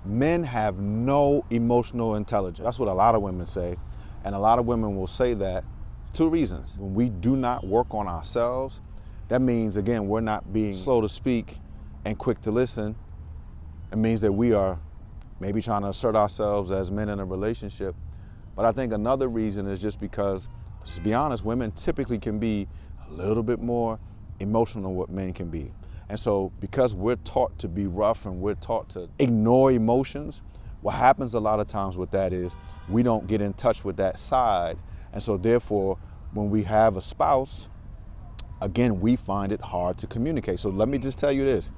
Men have no emotional intelligence. That's what a lot of women say. And a lot of women will say that two reasons. When we do not work on ourselves, that means, again, we're not being slow to speak and quick to listen. It means that we are maybe trying to assert ourselves as men in a relationship. But I think another reason is just because, let's be honest, women typically can be a little bit more emotional than what men can be. And so because we're taught to be rough and we're taught to ignore emotions, what happens a lot of times with that is we don't get in touch with that side. And so therefore, when we have a spouse, again, we find it hard to communicate. So let me just tell you this.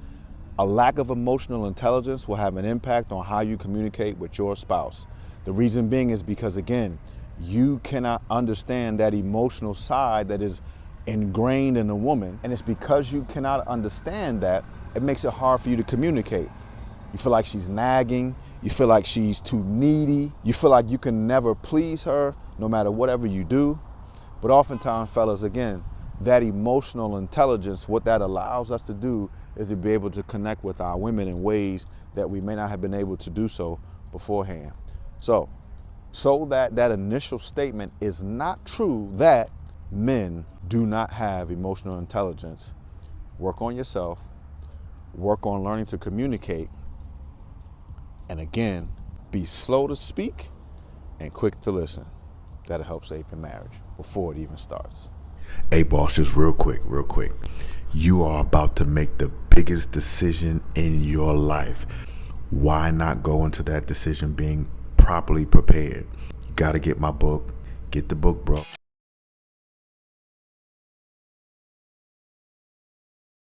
A lack of emotional intelligence will have an impact on how you communicate with your spouse. The reason being is because, again, you cannot understand that emotional side that is ingrained in a woman. And it's because you cannot understand that, it makes it hard for you to communicate. You feel like she's nagging. You feel like she's too needy. You feel like you can never please her no matter whatever you do. But oftentimes, fellas, again, that emotional intelligence, what that allows us to do is to be able to connect with our women in ways that we may not have been able to do so beforehand. So that that initial statement is not true that men do not have emotional intelligence, work on yourself, work on learning to communicate, and again, be slow to speak and quick to listen. That'll help save your marriage before it even starts. Hey boss, just real quick. You are about to make the biggest decision in your life. Why not go into that decision being properly prepared? You gotta get my book. Get the book, bro.